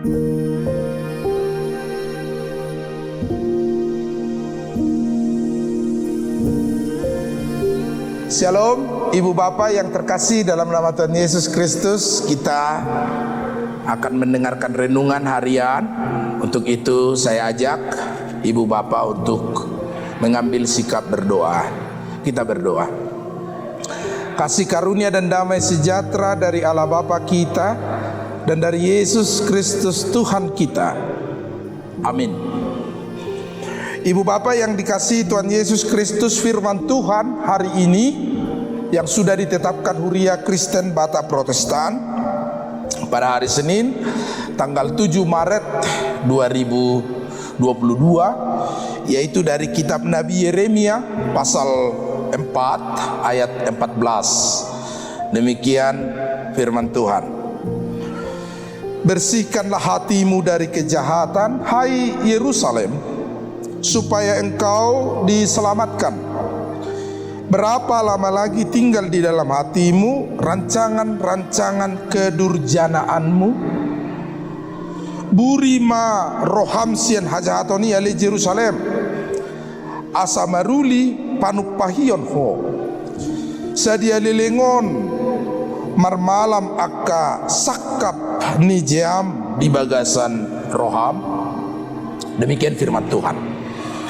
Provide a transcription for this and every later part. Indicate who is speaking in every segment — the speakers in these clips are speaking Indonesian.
Speaker 1: Shalom, Ibu Bapak yang terkasih dalam nama Tuhan Yesus Kristus. Kita akan mendengarkan renungan harian. Untuk itu saya ajak Ibu Bapak untuk mengambil sikap berdoa. Kita berdoa. Kasih karunia dan damai sejahtera dari Allah Bapa kita dan dari Yesus Kristus Tuhan kita. Amin. Ibu Bapak yang dikasihi Tuhan Yesus Kristus, firman Tuhan hari ini yang sudah ditetapkan Huria Kristen Batak Protestan pada hari Senin tanggal 7 Maret 2022, yaitu dari kitab Nabi Yeremia pasal 4 ayat 14. Demikian firman Tuhan. Bersihkanlah hatimu dari kejahatan, hai Yerusalem, supaya engkau diselamatkan. Berapa lama lagi tinggal di dalam hatimu rancangan-rancangan kedurjanaanmu? Burima rohamsian hajahatoni ale Jerusalem, asamaruli panukpahion ho, sadia lelengon marmalam akka sakap nijeam di bagasan roham. Demikian firman Tuhan.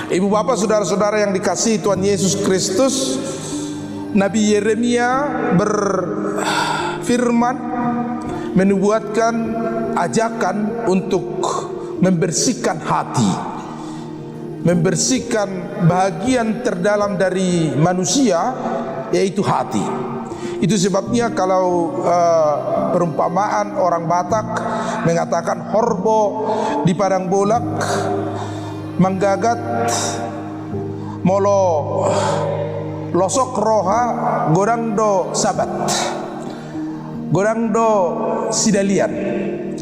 Speaker 1: Ibu Bapak, saudara-saudara yang dikasihi Tuhan Yesus Kristus, Nabi Yeremia berfirman menubuatkan ajakan untuk membersihkan hati, membersihkan bahagian terdalam dari manusia, yaitu hati. Itu sebabnya kalau perumpamaan orang Batak mengatakan horbo di padang bolak menggagat molo losok roha godang do sabat, godang do sidalian.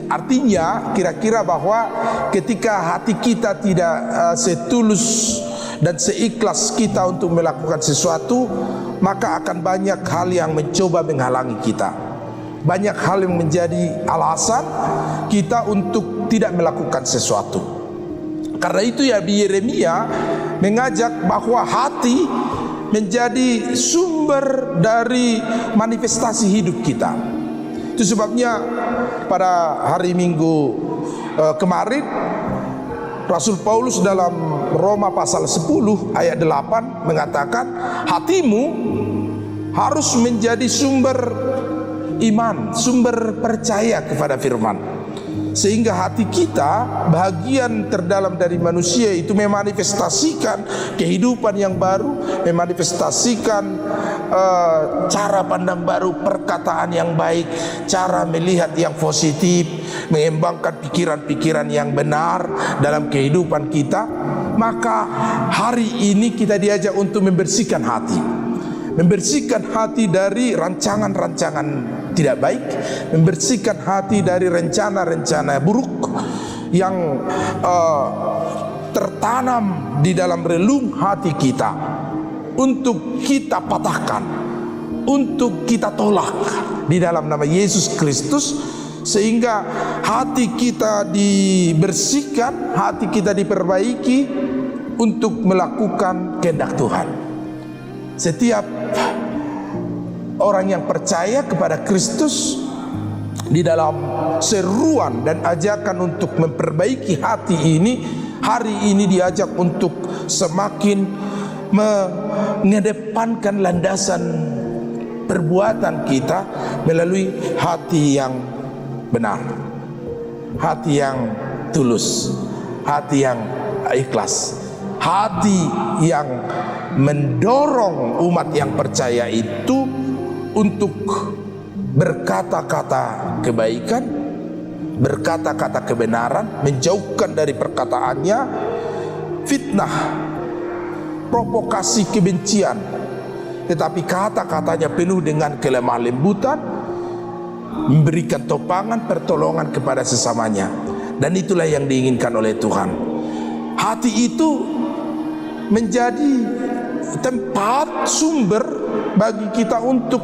Speaker 1: Artinya kira-kira bahwa ketika hati kita tidak setulus dan seikhlas kita untuk melakukan sesuatu, maka akan banyak hal yang mencoba menghalangi kita. Banyak hal yang menjadi alasan kita untuk tidak melakukan sesuatu. Karena itu ya Yeremia mengajak bahwa hati menjadi sumber dari manifestasi hidup kita. Itu sebabnya pada hari Minggu kemarin Rasul Paulus dalam Roma pasal 10 ayat 8 mengatakan hatimu harus menjadi sumber iman, sumber percaya kepada firman. Sehingga hati kita, bahagian terdalam dari manusia itu memanifestasikan kehidupan yang baru, memanifestasikan cara pandang baru, perkataan yang baik, cara melihat yang positif, mengembangkan pikiran-pikiran yang benar dalam kehidupan kita. Maka hari ini kita diajak untuk membersihkan hati, membersihkan hati dari rancangan-rancangan tidak baik, membersihkan hati dari rencana-rencana buruk yang tertanam di dalam relung hati kita, untuk kita patahkan, untuk kita tolak di dalam nama Yesus Kristus, sehingga hati kita dibersihkan, hati kita diperbaiki untuk melakukan kehendak Tuhan. Setiap orang yang percaya kepada Kristus di dalam seruan dan ajakan untuk memperbaiki hati ini, hari ini diajak untuk semakin mengedepankan landasan perbuatan kita melalui hati yang benar, hati yang tulus, hati yang ikhlas, hati yang mendorong umat yang percaya itu untuk berkata-kata kebaikan, berkata-kata kebenaran, menjauhkan dari perkataannya fitnah, provokasi kebencian, tetapi kata-katanya penuh dengan kelemah lembutan, memberikan topangan pertolongan kepada sesamanya. Dan itulah yang diinginkan oleh Tuhan. Hati itu menjadi tempat sumber bagi kita untuk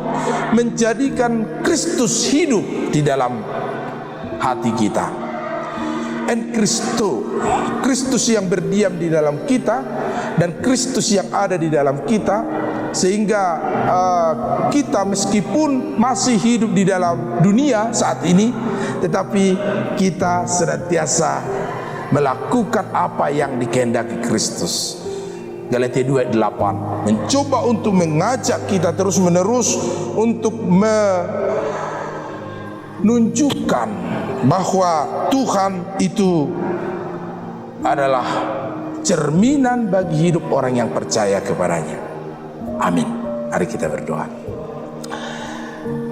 Speaker 1: menjadikan Kristus hidup di dalam hati kita. en Kristo, Kristus yang berdiam di dalam kita dan Kristus yang ada di dalam kita, sehingga kita meskipun masih hidup di dalam dunia saat ini, tetapi kita senantiasa melakukan apa yang dikehendaki Kristus. Galatia 2:8 mencoba untuk mengajak kita terus menerus untuk menunjukkan bahwa Tuhan itu adalah cerminan bagi hidup orang yang percaya kepadanya. Amin. Mari kita berdoa.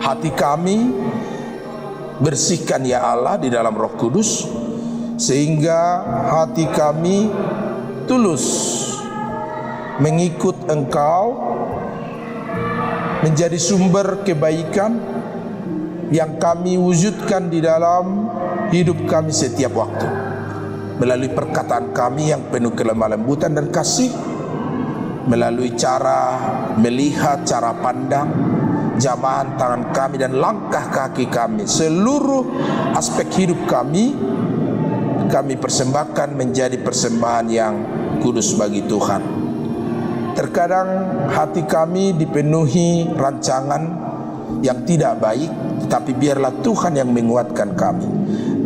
Speaker 1: Hati kami bersihkan ya Allah di dalam Roh Kudus, sehingga hati kami tulus mengikut Engkau, menjadi sumber kebaikan yang kami wujudkan di dalam hidup kami setiap waktu, melalui perkataan kami yang penuh kelemah lembutan dan kasih, melalui cara melihat, cara pandang, jamahan tangan kami dan langkah kaki kami, seluruh aspek hidup kami persembahkan menjadi persembahan yang kudus bagi Tuhan. Terkadang hati kami dipenuhi rancangan yang tidak baik, tetapi biarlah Tuhan yang menguatkan kami.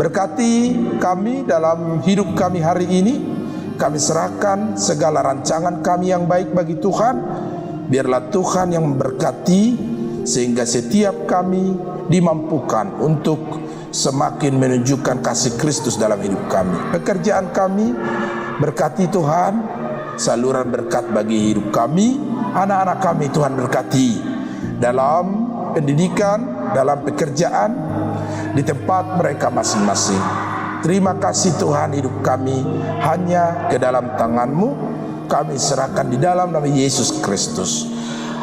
Speaker 1: Berkati kami dalam hidup kami hari ini. Kami serahkan segala rancangan kami yang baik bagi Tuhan. Biarlah Tuhan yang memberkati, sehingga setiap kami dimampukan untuk semakin menunjukkan kasih Kristus dalam hidup kami. Pekerjaan kami berkati Tuhan, saluran berkat bagi hidup kami. Anak-anak kami Tuhan berkati dalam pendidikan, dalam pekerjaan, di tempat mereka masing-masing. Terima kasih Tuhan, hidup kami hanya ke dalam tangan-Mu. Kami serahkan di dalam nama Yesus Kristus.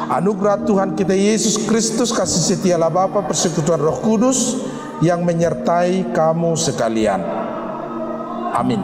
Speaker 1: Anugerah Tuhan kita Yesus Kristus, kasih setia Allah Bapa, persekutuan Roh Kudus yang menyertai kamu sekalian. Amin.